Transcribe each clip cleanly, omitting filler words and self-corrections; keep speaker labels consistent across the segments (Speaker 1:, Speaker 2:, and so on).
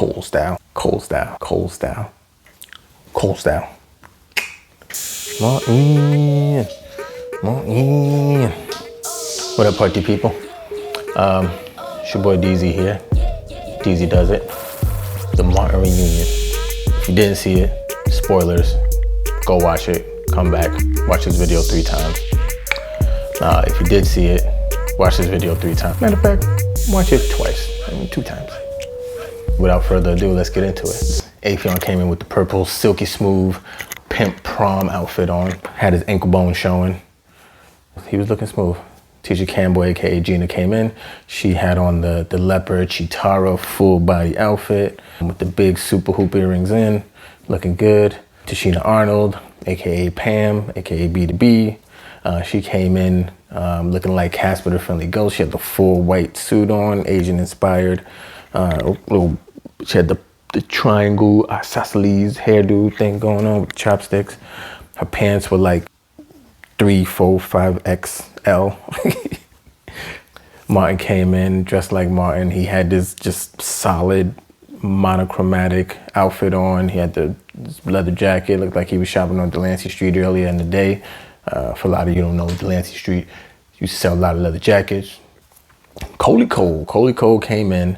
Speaker 1: Cole style, Cole style, Cole style, Cole style. Martin, Martin. What up, party people? It's your boy DZ here. DZ does it. The Martin reunion. If you didn't see it, spoilers. Go watch it. Come back. Watch this video 3 times. If you did see it, watch this video 3 times. Matter of fact, watch it twice. 2 times. Without further ado, let's get into it. Affion came in with the purple, silky smooth, pimp prom outfit on. Had his ankle bone showing. He was looking smooth. Tisha Campbell, aka Gina, came in. She had on the leopard Chitara full body outfit with the big super hoop earrings in, looking good. Tashina Arnold, aka Pam, aka B2B. She came in looking like Casper the Friendly Ghost. She had the full white suit on, Asian inspired. She had the triangle isosceles hairdo thing going on with chopsticks. Her pants were like 3, 4, 5XL. Martin came in dressed like Martin. He had this just solid monochromatic outfit on. He had this leather jacket. Looked like he was shopping on Delancey Street earlier in the day. For a lot of you don't know, Delancey Street used to sell a lot of leather jackets. Coley Cole came in,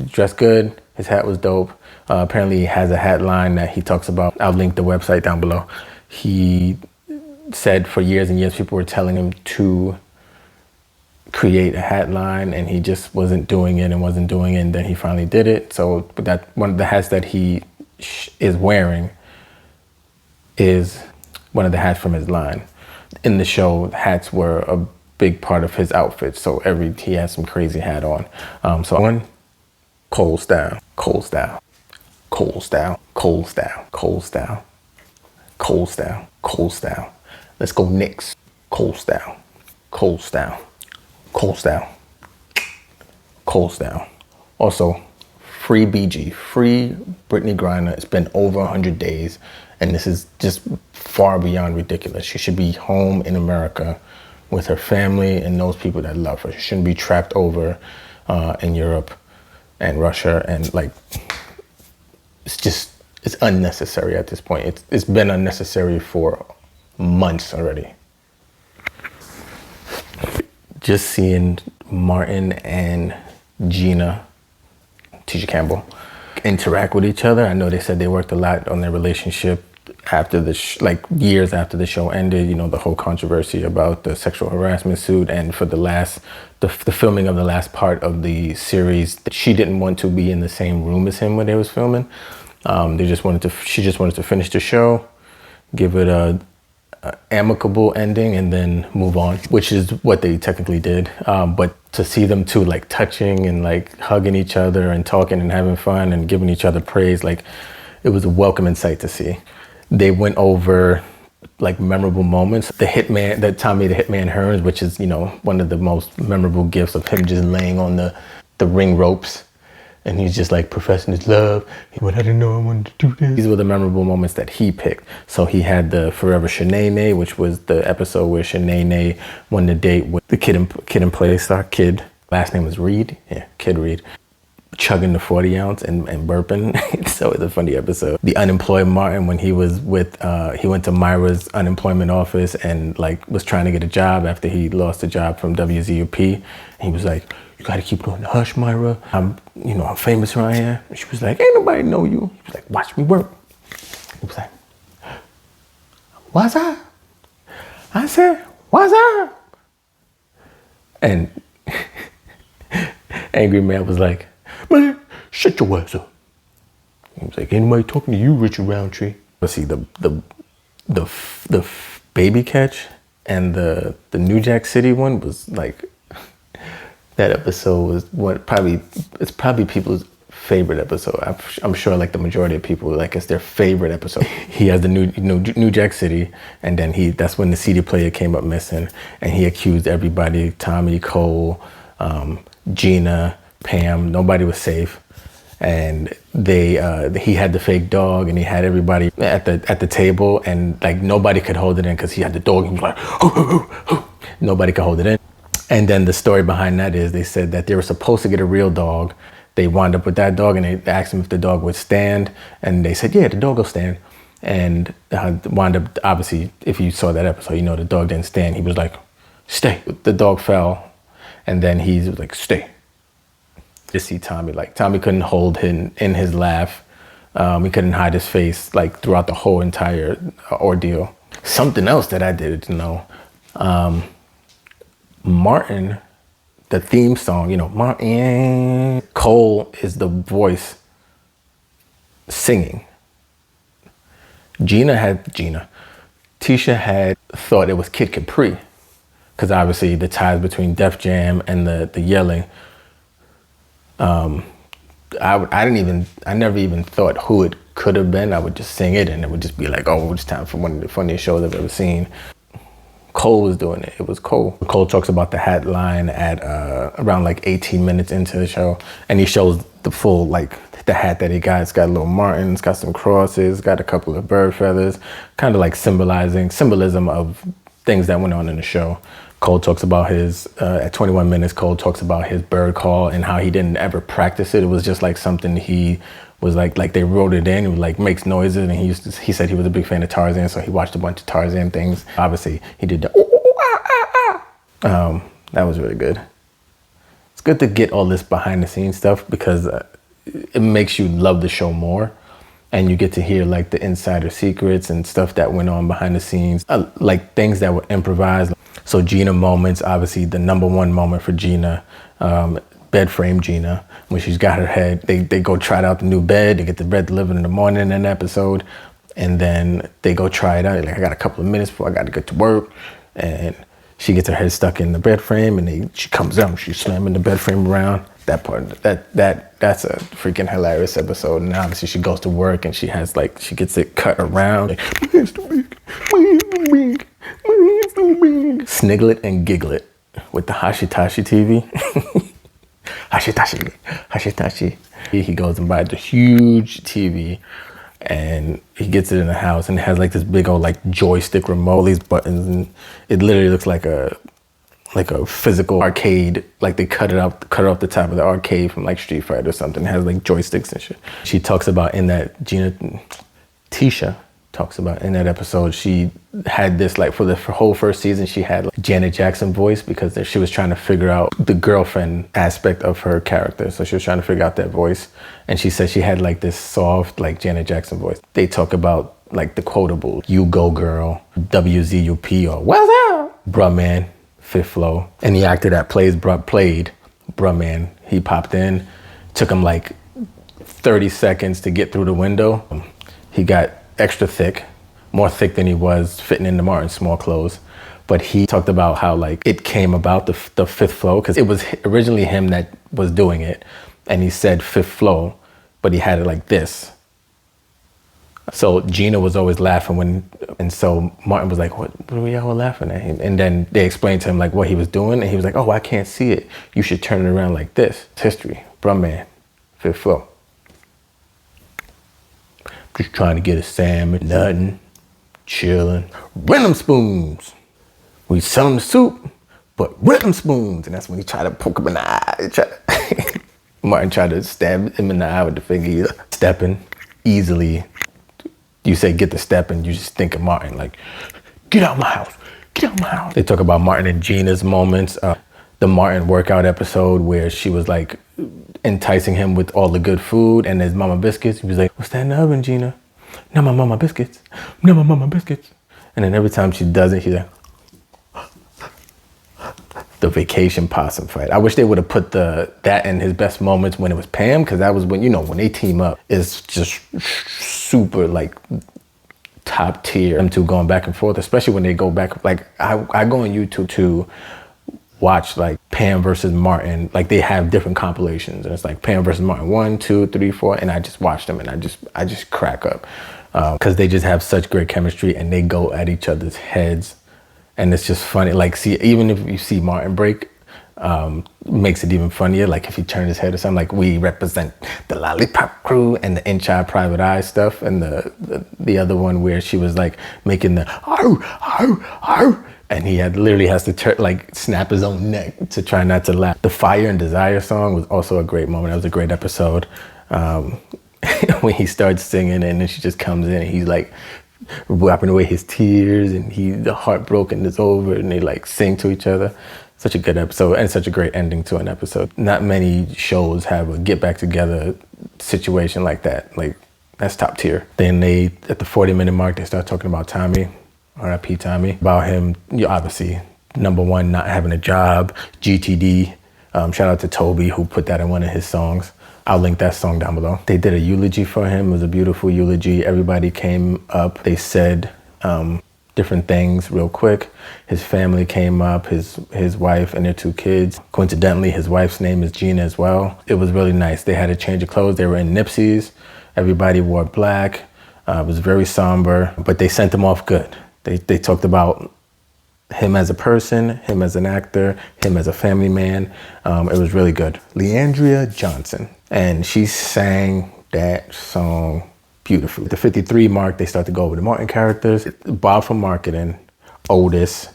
Speaker 1: dressed good. His hat was dope. Apparently he has a hat line that he talks about. I'll link the website down below. He said for years and years people were telling him to create a hat line and he just wasn't doing it and then he finally did it. So that one of the hats that he is wearing is one of the hats from his line. In the show, hats were a big part of his outfit, so he had some crazy hat on. So one, Cole style, Cole style, Cole style, Cole style, Cole style, Cole style, Cole style. Let's go Knicks. Cole style, Cole style, Cole style, Cole style. Also, free BG, free Brittany Griner. It's been over 100 days, and this is just far beyond ridiculous. She should be home in America with her family and those people that love her. She shouldn't be trapped over in Europe and Russia, and like, it's unnecessary at this point. It's been unnecessary for months already. Just seeing Martin and Gina, Tisha Campbell, interact with each other. I know they said they worked a lot on their relationship after years after the show ended. You know, the whole controversy about the sexual harassment suit, and for the filming of the last part of the series, she didn't want to be in the same room as him when they was filming. She just wanted to finish the show, give it a amicable ending, and then move on, which is what they technically did. But to see them two like touching and like hugging each other and talking and having fun and giving each other praise, like, it was a welcoming sight to see. They went over like memorable moments. The Tommy the Hitman Hearns, which is, you know, one of the most memorable gifts of him just laying on the ring ropes. And he's just like professing his love. But I didn't know I wanted to do this. These were the memorable moments that he picked. So he had the Forever Shanae, which was the episode where Shanae won the date with the Kid and Play star, Kid. Last name was Reed. Yeah, Kid Reed. Chugging the 40 ounce and burping. So it's a funny episode. The unemployed Martin, when he was he went to Myra's unemployment office and like was trying to get a job after he lost a job from WZUP. And he was like, "You gotta keep doing the hush, Myra. I'm famous around here." And she was like, "Ain't nobody know you." He was like, "Watch me work." He was like, "What's up?" I said, "What's up?" And Angry Man was like, "Man, shut your ass up." He was like, "Anybody talking to you, Richard Roundtree?" Let's see, the baby catch and the New Jack City one was like, that episode was it's probably people's favorite episode. I'm sure like the majority of people, like, it's their favorite episode. He has the New Jack City, and then that's when the CD player came up missing, and he accused everybody, Tommy, Cole, Gina, Pam, nobody was safe. And he had the fake dog, and he had everybody at the table, and like nobody could hold it in because he had the dog. He was like, hoo, hoo, hoo. Nobody could hold it in. And then the story behind that is they said that they were supposed to get a real dog. they wound up with that dog, and they asked him if the dog would stand, and they said, yeah, the dog will stand. And wound up, obviously, if you saw that episode, you know the dog didn't stand. He was like, stay. The dog fell, and then he was like, stay. Just see Tommy, like Tommy couldn't hold him in his laugh. He couldn't hide his face like throughout the whole entire ordeal. Something else that I didn't know, Martin, the theme song, you know, Martin, Cole is the voice singing. Tisha had thought it was Kid Capri, because obviously the ties between Def Jam and the yelling. I never even thought who it could have been. I would just sing it, and it would just be like, oh, it's time for one of the funniest shows I've ever seen. Cole was doing it. It was Cole. Cole talks about the hat line at around like 18 minutes into the show, and he shows the full, like, the hat that he got. It's got a little Martin, it's got some crosses, got a couple of bird feathers, kind of like symbolism of things that went on in the show. Cole talks about his, at 21 minutes, Cole talks about his bird call and how he didn't ever practice it. It was just like something he was like they wrote it in. It was like makes noises, and he said he was a big fan of Tarzan, so he watched a bunch of Tarzan things. Obviously, he did the that was really good. It's good to get all this behind the scenes stuff, because it makes you love the show more, and you get to hear like the insider secrets and stuff that went on behind the scenes, like things that were improvised. So Gina moments, obviously the number one moment for Gina, bed frame Gina, when she's got her head, they go try out the new bed, they get the bed delivered in the morning in an episode, and then they go try it out. Like, I got a couple of minutes before I got to get to work, and she gets her head stuck in the bed frame, and she comes out, she's slamming the bed frame around. That part, that's a freaking hilarious episode. And obviously she goes to work, and she gets it cut around. Like, Sniglet and Giglet with the Hashitashi TV. Hashitashi. He goes and buys a huge TV, and he gets it in the house, and it has like this big old like joystick remote, all these buttons, and it literally looks like a physical arcade. Like they cut off the top of the arcade from like Street Fighter or something. It has like joysticks and shit. She talks about in that Tisha talks about in that episode, she had this, like, for the whole first season, she had like Janet Jackson voice, because she was trying to figure out the girlfriend aspect of her character. So she was trying to figure out that voice. And she said she had like this soft, like Janet Jackson voice. They talk about like the quotable, you go girl, WZUP, or what's up? Bruh Man, Fifth Flow. And the actor that played Bruh Man, he popped in, took him like 30 seconds to get through the window. He got extra thick, more thick than he was fitting into Martin's small clothes. But he talked about how like it came about, the Fifth Flow, because it was originally him that was doing it, and he said Fifth Flow, but he had it like this. So Gina was always laughing and so Martin was like, what are we all laughing at him? And then they explained to him like what he was doing, and he was like, oh, I can't see it. You should turn it around like this. It's history. Bruh Man, Fifth Flow. Just trying to get a salmon, nothing, chilling. Rhythm spoons. We sell him the soup, but rhythm spoons. And that's when he tried to poke him in the eye. Martin tried to stab him in the eye with the finger. Stepping easily. You say get the step, and you just think of Martin like, get out my house, get out my house. They talk about Martin and Gina's moments. The Martin workout episode where she was like enticing him with all the good food and his mama biscuits. He was like, what's that in the oven, Gina? No, my mama biscuits. No, my mama biscuits. And then every time she does it, she's like, the vacation possum fight. I wish they would have put that in his best moments when it was Pam, because that was when, you know, when they team up, it's just super like top tier. Them two going back and forth, especially when they go back. Like I go on YouTube to watch like Pam versus Martin. Like they have different compilations, and it's like Pam versus Martin 1, 2, 3, 4, and I just watch them, and I just crack up because they just have such great chemistry, and they go at each other's heads. And it's just funny, like, see, even if you see Martin break, makes it even funnier. Like if he turned his head or something, like we represent the Lollipop Crew and the Inside Private Eye stuff, and the other one where she was like making the and he literally has to like snap his own neck to try not to laugh. The Fire and Desire song was also a great moment. That was a great episode. When he starts singing and then she just comes in and he's like wiping away his tears and the heartbroken is over and they like sing to each other. Such a good episode and such a great ending to an episode. Not many shows have a get back together situation like that. Like, that's top tier. Then at the 40-minute mark, they start talking about Tommy, R.I.P. Tommy, about him, obviously, number one, not having a job, GTD. Shout out to Toby, who put that in one of his songs. I'll link that song down below. They did a eulogy for him. It was a beautiful eulogy. Everybody came up. They said different things real quick. His family came up, his wife and their 2 kids. Coincidentally, his wife's name is Gina as well. It was really nice. They had a change of clothes. They were in Nipsey's. Everybody wore black. It was very somber, but they sent him off good. They talked about him as a person, him as an actor, him as a family man. It was really good. Leandria Johnson, and she sang that song beautifully. At the 53 mark, they start to go over the Martin characters. Bob from marketing, Otis,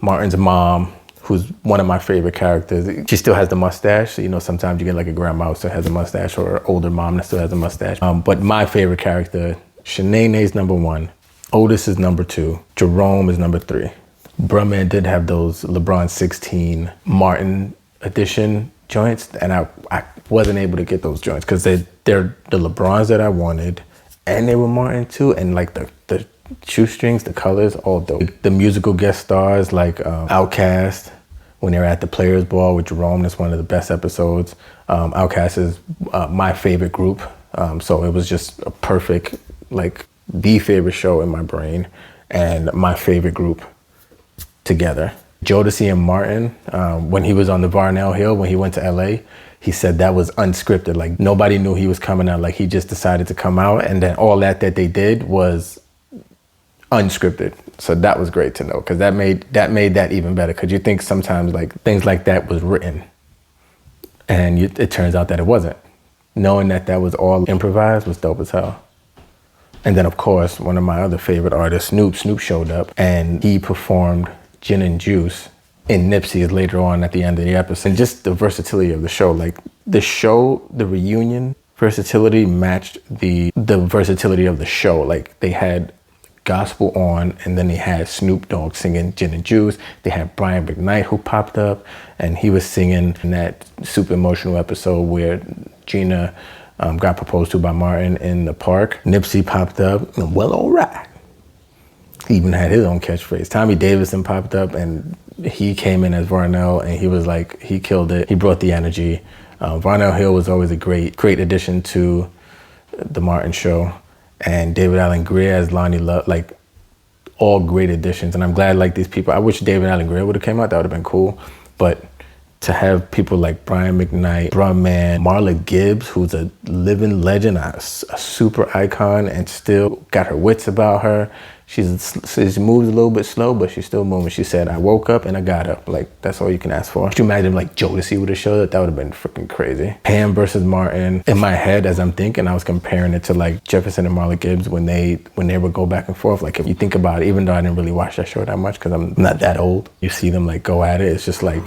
Speaker 1: Martin's mom, who's one of my favorite characters. She still has the mustache. So, you know, sometimes you get like a grandma who still has a mustache or an older mom that still has a mustache. But my favorite character, Shanae's number 1, Otis is number 2, Jerome is number 3. Brumman did have those LeBron 16 Martin edition joints, and I wasn't able to get those joints because they're the LeBrons that I wanted, and they were Martin too, and like the shoestrings, the colors, all dope. The musical guest stars like Outkast, when they were at the Players Ball with Jerome, that's one of the best episodes. Outkast is my favorite group, so it was just a perfect, like the favorite show in my brain, and my favorite group together. Jodeci and Martin, when he was on the Varnell Hill, when he went to LA, he said that was unscripted. Like, nobody knew he was coming out. Like, he just decided to come out, and then all that they did was unscripted. So that was great to know, because that made that even better. Because you think sometimes like things like that was written, and it turns out that it wasn't. Knowing that was all improvised was dope as hell. And then, of course, one of my other favorite artists, Snoop showed up, and he performed Gin and Juice in Nipsey's later on at the end of the episode. And just the versatility of the show, like the reunion versatility matched the versatility of the show. Like, they had gospel on, and then they had Snoop Dogg singing Gin and Juice. They had Brian McKnight who popped up, and he was singing in that super emotional episode where Gina got proposed to by Martin in the park. Nipsey popped up, and well, all right. He even had his own catchphrase. Tommy Davidson popped up, and he came in as Varnell, and he was like, he killed it. He brought the energy. Varnell Hill was always a great addition to the Martin show. And David Alan Grier as Lonnie Love, like, all great additions. And I'm glad, like, these people, I wish David Alan Grier would have came out. That would have been cool. But to have people like Brian McKnight, Brumman, Marla Gibbs, who's a living legend, a super icon, and still got her wits about her. She moves a little bit slow, but she's still moving. She said, I woke up and I got up. Like, that's all you can ask for. Could you imagine like Jodeci would have showed up? That would have been freaking crazy. Pam versus Martin. In my head, as I'm thinking, I was comparing it to like Jefferson and Marla Gibbs when they would go back and forth. Like, if you think about it, even though I didn't really watch that show that much because I'm not that old, you see them like go at it. It's just like,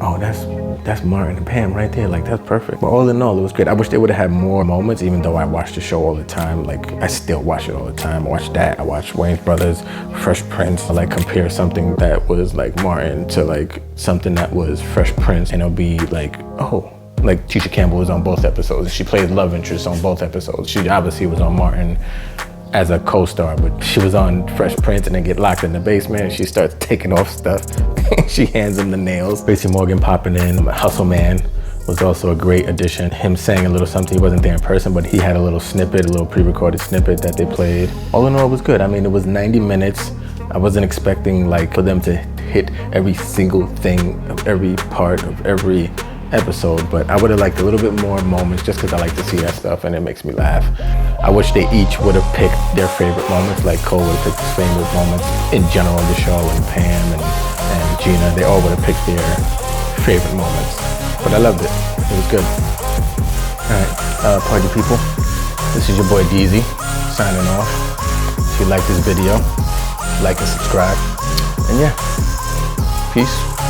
Speaker 1: oh, that's Martin and Pam right there. Like, that's perfect. But all in all, it was great. I wish they would have had more moments, even though I watch the show all the time. Like, I still watch it all the time. I watch that. I watch Wayans Brothers, Fresh Prince. I like compare something that was like Martin to like something that was Fresh Prince, and it'll be like, oh, like Tisha Campbell was on both episodes. She played love interest on both episodes. She obviously was on Martin as a co-star, but she was on Fresh Prince and then get locked in the basement and she starts taking off stuff. She hands him the nails. Tracy Morgan popping in. Hustle Man was also a great addition. Him saying a little something. He wasn't there in person, but he had a little snippet, a little pre-recorded snippet that they played. All in all, it was good. I mean, it was 90 minutes. I wasn't expecting like for them to hit every single thing of every part of every episode, but I would have liked a little bit more moments just because I like to see that stuff and it makes me laugh. I wish they each would have picked their favorite moments, like Cole would have picked his favorite moments in general in the show, and Pam and Gina, they all would have picked their favorite moments. But I loved it. It was good. All right, party people, this is your boy Deezy signing off. If you like this video, like and subscribe. And yeah, peace.